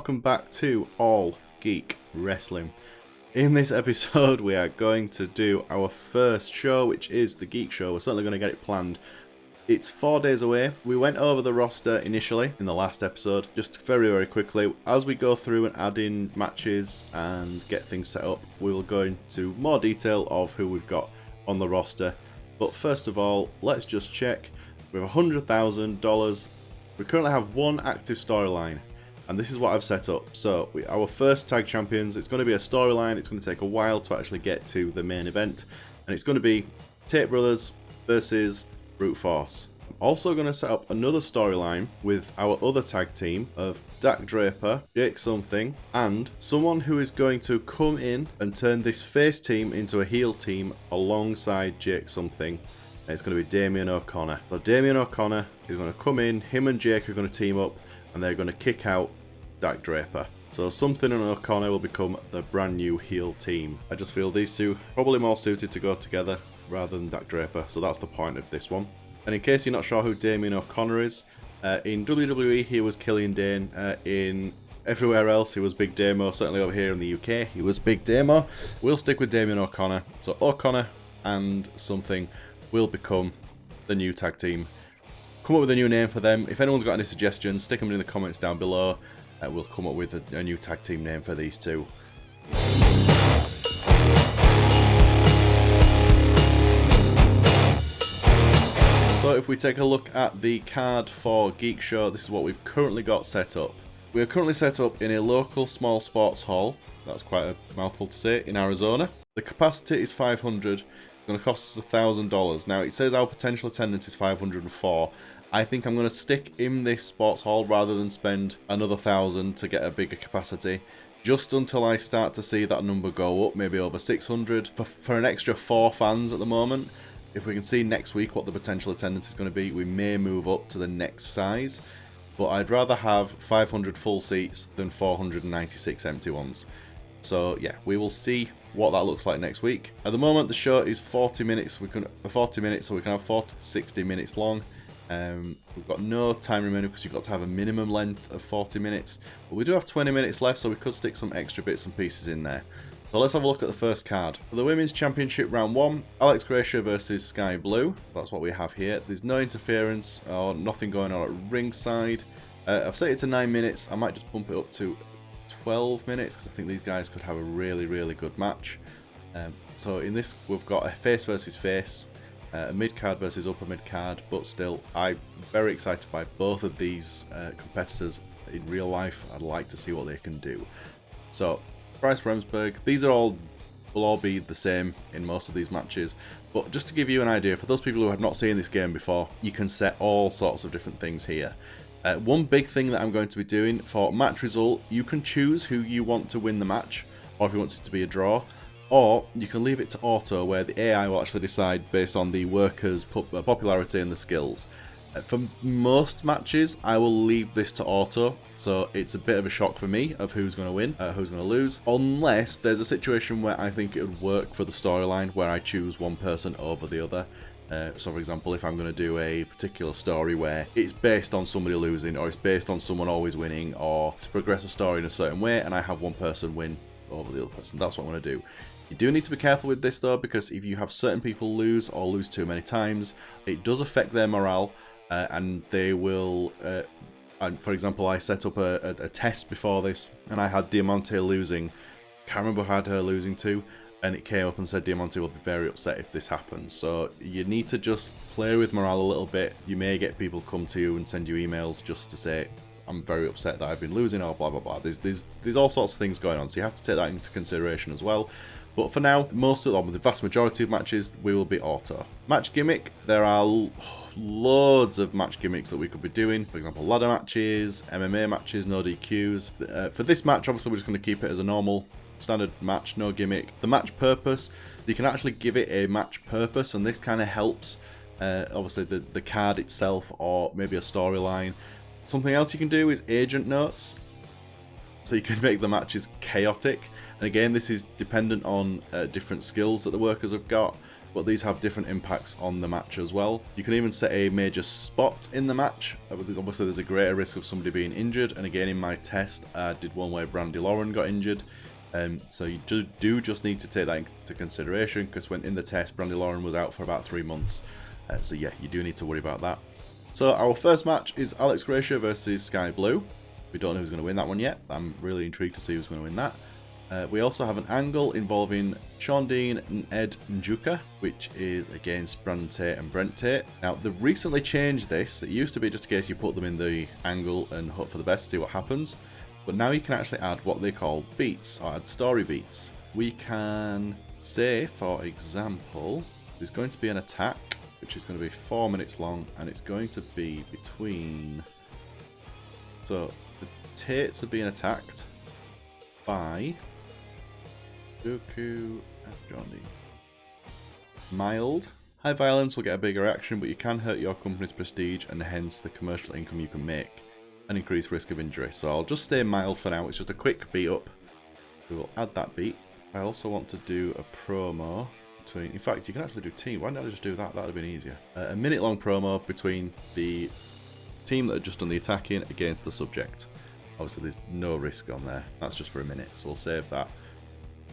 welcome back to All Geek Wrestling. In this episode we are going to do our first show, which is the Geek Show. We're certainly going to get it planned. It's 4 days away. We went over the roster initially in the last episode, just very quickly. As we go through and add in matches and get things set up, we will go into more detail of who we've got on the roster. But first of all, let's just check. We have $100,000. We currently have one active storyline, and this is what I've set up. So our first tag champions, it's going to be a storyline. It's going to take a while to actually get to the main event, and it's going to be Tate Brothers versus Brute Force. I'm also going to set up another storyline with our other tag team of Dak Draper, Jake Something, and someone who is going to come in and turn this face team into a heel team alongside Jake Something. And it's going to be Damien O'Connor. So Damien O'Connor is going to come in, him and Jake are going to team up, and they're going to kick out Dak Draper. So Something and O'Connor will become the brand new heel team. I just feel these two probably more suited to go together rather than Dak Draper, so that's the point of this one. And in case you're not sure who Damien O'Connor is, in WWE he was Killian Dane, in everywhere else he was Big Damo, certainly over here in the UK he was Big Damo. We'll stick with Damien O'Connor, so O'Connor and Something will become the new tag team. Come up with a new name for them. If anyone's got any suggestions, stick them in the comments down below. We'll come up with a new tag team name for these two. So if we take a look at the card for Geek Show, this is what we've currently got set up. We are currently set up in a local small sports hall. That's quite a mouthful to say, in Arizona. The capacity is 500. It's going to cost us $1,000. Now it says our potential attendance is 504. I think I'm going to stick in this sports hall rather than spend another $1,000 to get a bigger capacity, just until I start to see that number go up, maybe over 600 for an extra 4 fans at the moment. If we can see next week what the potential attendance is going to be, we may move up to the next size. But I'd rather have 500 full seats than 496 empty ones. So yeah, we will see what that looks like next week. At the moment, the show is 40 minutes. So we can have 40 to 60 minutes long. We've got no time remaining because you've got to have a minimum length of 40 minutes. But we do have 20 minutes left, so we could stick some extra bits and pieces in there. So let's have a look at the first card. For the Women's Championship Round 1, Alex Gracia versus Sky Blue. That's what we have here. There's no interference or nothing going on at ringside. I've set it to 9 minutes. I might just bump it up to 12 minutes because I think these guys could have a really good match. So in this, we've got a face versus face, a mid-card versus upper mid-card, but still, I'm very excited by both of these competitors in real life. I'd like to see what they can do. So, Bryce Remsburg, these will all be the same in most of these matches, but just to give you an idea, for those people who have not seen this game before, you can set all sorts of different things here. One big thing that I'm going to be doing for match result, you can choose who you want to win the match, or if you want it to be a draw, or you can leave it to auto, where the AI will actually decide based on the workers' popularity and the skills. For most matches, I will leave this to auto, so it's a bit of a shock for me of who's going to win, who's going to lose, unless there's a situation where I think it would work for the storyline, where I choose one person over the other. So for example, if I'm going to do a particular story where it's based on somebody losing, or it's based on someone always winning, or to progress a story in a certain way, and I have one person win over the other person, that's what I'm going to do. You do need to be careful with this though, because if you have certain people lose or lose too many times, it does affect their morale. And they will, and for example, I set up a test before this, and I had Diamante losing. Can't remember who I had her losing to, and it came up and said Diamante will be very upset if this happens. So you need to just play with morale a little bit. You may get people come to you and send you emails just to say, I'm very upset that I've been losing, or blah blah blah. There's all sorts of things going on, so you have to take that into consideration as well. But for now, the vast majority of matches, we will be auto. Match gimmick, there are loads of match gimmicks that we could be doing. For example, ladder matches, MMA matches, no DQs. For this match, obviously, we're just going to keep it as a normal, standard match, no gimmick. The match purpose, you can actually give it a match purpose, and this kind of helps, obviously, the card itself, or maybe a storyline. Something else you can do is agent notes. So you can make the matches chaotic. And again, this is dependent on different skills that the workers have got. but these have different impacts on the match as well. You can even set a major spot in the match. Obviously there's a greater risk of somebody being injured, and again in my test I did one where Brandy Lauren got injured. So you do just need to take that into consideration, because when in the test Brandy Lauren was out for about 3 months. So yeah, you do need to worry about that. So our first match is Alex Gracia versus Sky Blue. We don't know who's going to win that one yet. I'm really intrigued to see who's going to win that. We also have an angle involving Sean Dean and Ed Njuka, which is against Brandon Tate and Brent Tate. Now, they recently changed this. It used to be just in case you put them in the angle and hope for the best, see what happens. But now you can actually add what they call beats, or add story beats. We can say, for example, there's going to be an attack, which is going to be 4 minutes long, and it's going to be between... So, the Tates are being attacked by Goku and Johnny. Mild. High violence will get a bigger action, but you can hurt your company's prestige and hence the commercial income you can make, and increase risk of injury. So I'll just stay mild for now. It's just a quick beat up. We will add that beat. I also want to do a promo between... In fact, you can actually do team. Why don't I just do that? That would have been easier. A minute-long promo between the team that have just done the attacking against the subject. Obviously, there's no risk on there. That's just for a minute, so we'll save that.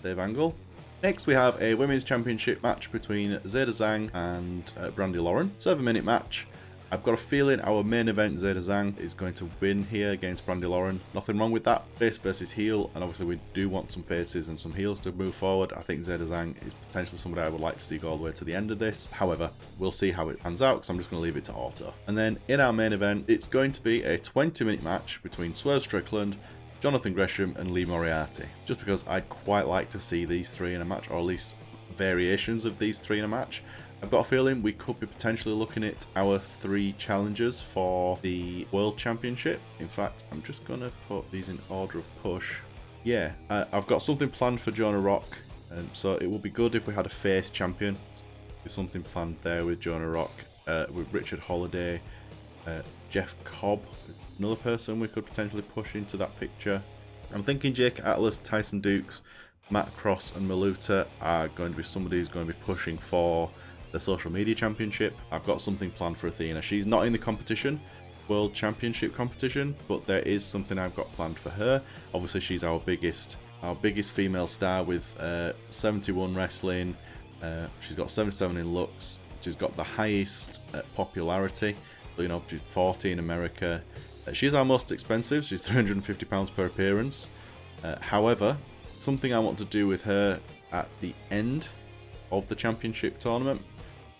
Save angle. Next, we have a Women's Championship match between Zeta Zhang and Brandy Lauren. 7-minute match. I've got a feeling our main event, Zeta Zhang, is going to win here against Brandy Lauren. Nothing wrong with that. Face versus heel, and obviously we do want some faces and some heels to move forward. I think Zeta Zhang is potentially somebody I would like to see go all the way to the end of this. However, we'll see how it pans out, because I'm just going to leave it to auto. And then in our main event, it's going to be a 20-minute match between Swerve Strickland, Jonathan Gresham and Lee Moriarty. Just because I'd quite like to see these three in a match, or at least variations of these three in a match. I've got a feeling we could be potentially looking at our 3 challengers for the World Championship. In fact, I'm just going to put these in order of push. Yeah, I've got something planned for Jonah Rock, so it would be good if we had a face champion. There's something planned there with Jonah Rock, with Richard Holiday, Jeff Cobb, another person we could potentially push into that picture. I'm thinking Jake Atlas, Tyson Dukes, Matt Cross and Maluta are going to be somebody who's going to be pushing for the social media championship. I've got something planned for Athena. She's not in the competition, World Championship competition, but there is something I've got planned for her. Obviously, she's our biggest female star with 71 wrestling. She's got 77 in looks. She's got the highest popularity. You know, she's 40 in America. She's our most expensive. She's £350 per appearance. However, something I want to do with her at the end of the championship tournament.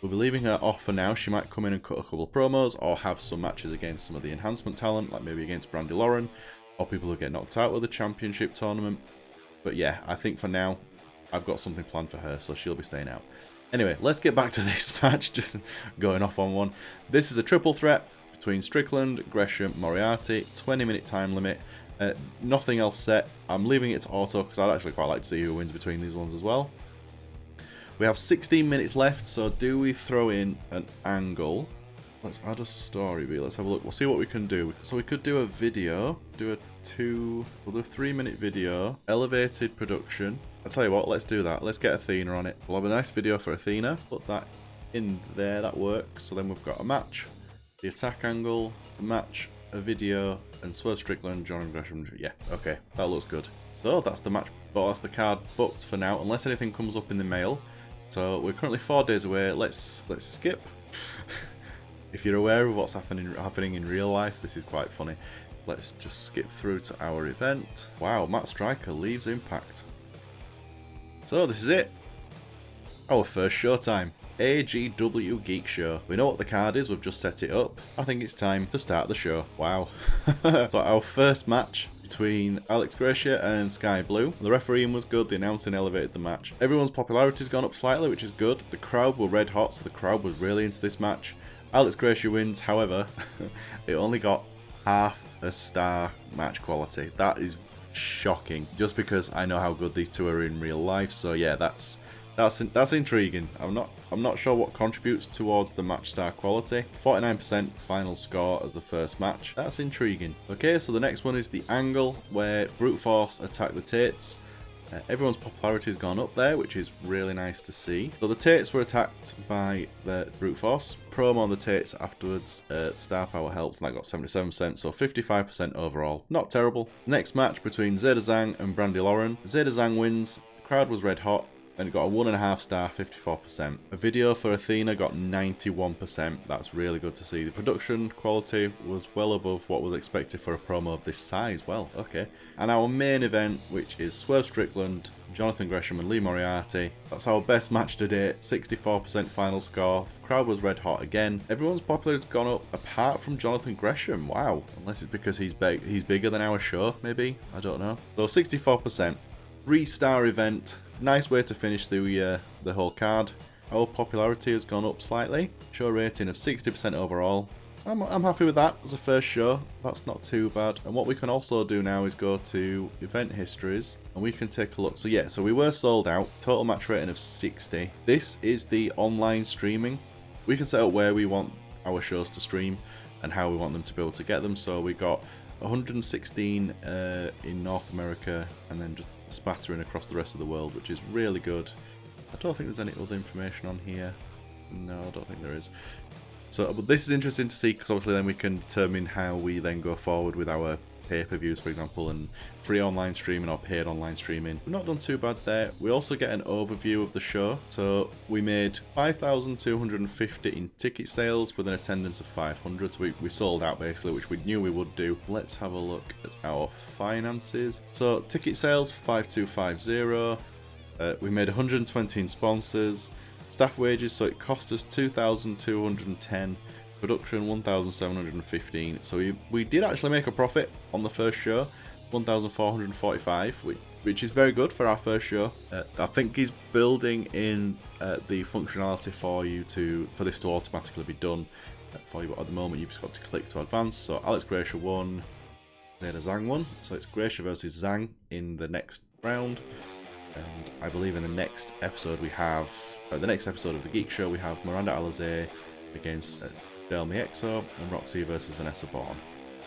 We'll be leaving her off for now. She might come in and cut a couple of promos, or have some matches against some of the enhancement talent, like maybe against Brandy Lauren, or people who get knocked out with the championship tournament. But yeah, I think for now, I've got something planned for her, so she'll be staying out. Anyway, let's get back to this match, just going off on one. This is a triple threat between Strickland, Gresham, Moriarty, 20-minute time limit. Nothing else set. I'm leaving it to auto, because I'd actually quite like to see who wins between these ones as well. We have 16 minutes left, so do we throw in an angle? Let's add a story beat. Let's have a look. We'll see what we can do. So we could do a video, we'll do a 3-minute video, elevated production. I'll tell you what, let's do that. Let's get Athena on it. We'll have a nice video for Athena. Put that in there, that works. So then we've got a match, the attack angle, a match, a video, and Swerve Strickland, John Gresham. Yeah, okay, that looks good. So that's the match, but that's the card booked for now, unless anything comes up in the mail. So we're currently 4 days away. Let's skip. If you're aware of what's happening in real life, this is quite funny. Let's just skip through to our event. Wow, Matt Striker leaves Impact. So this is it. Our first showtime. AGW Geek Show. We know what the card is, we've just set it up. I think it's time to start the show. Wow. So our first match between Alex Gracia and Sky Blue. The refereeing was good, the announcing elevated the match. Everyone's popularity's gone up slightly, which is good. The crowd were red hot, so the crowd was really into this match. Alex Gracia wins, however, it only got half a star match quality. That is shocking, just because I know how good these two are in real life. So yeah, that's intriguing. I'm not sure what contributes towards the match star quality. 49% final score as the first match. That's intriguing. Okay, so the next one is the angle where Brute Force attack the Tates. Everyone's popularity has gone up there, which is really nice to see. So the Tates were attacked by the Brute Force. Promo on the Tates afterwards, Star Power helped, and that got 77%, so 55% overall. Not terrible. Next match between Zeta Zhang and Brandy Lauren. Zeta Zhang wins, the crowd was red hot, and it got a 1.5 star, 54%. A video for Athena got 91%. That's really good to see. The production quality was well above what was expected for a promo of this size. Well, okay. And our main event, which is Swerve Strickland, Jonathan Gresham and Lee Moriarty. That's our best match to date, 64% final score. The crowd was red hot again. Everyone's popularity has gone up apart from Jonathan Gresham. Wow. Unless it's because he's bigger than our show, maybe? I don't know. So 64%. 3-star event. Nice way to finish the whole card. Our popularity has gone up slightly. Show rating of 60% overall. I'm happy with that as a first show. That's not too bad. And what we can also do now is go to event histories and we can take a look. So yeah, so we were sold out. Total match rating of 60. This is the online streaming. We can set up where we want our shows to stream and how we want them to be able to get them. So we got 116 in North America and then just spattering across the rest of the world, which is really good. I don't think there's any other information on here. No, I don't think there is. So, but this is interesting to see because obviously then we can determine how we then go forward with our pay-per-views, for example, and free online streaming or paid online streaming. We've not done too bad there. We also get an overview of the show. So we made 5,250 in ticket sales with an attendance of 500. So we sold out basically, which we knew we would do. Let's have a look at our finances. So ticket sales 5,250. We made 120 in sponsors. Staff wages, so it cost us 2,210. Production 1,715. So we did actually make a profit on the first show, 1,445, which is very good for our first show. I think he's building in the functionality for this to automatically be done for you. But at the moment, you've just got to click to advance. So Alex Gracia won, Zeta Zhang won. So it's Gracia versus Zhang in the next round. And I believe in the next episode we have, the next episode of the Geek Show, we have Miranda Alizé against Delmi Exo and Roxy versus Vanessa Bourne.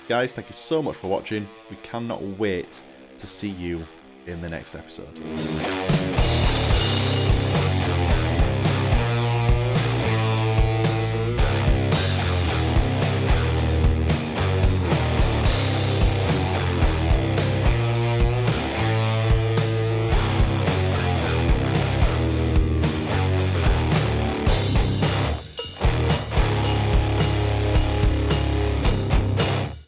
Guys, thank you so much for watching. We cannot wait to see you in the next episode.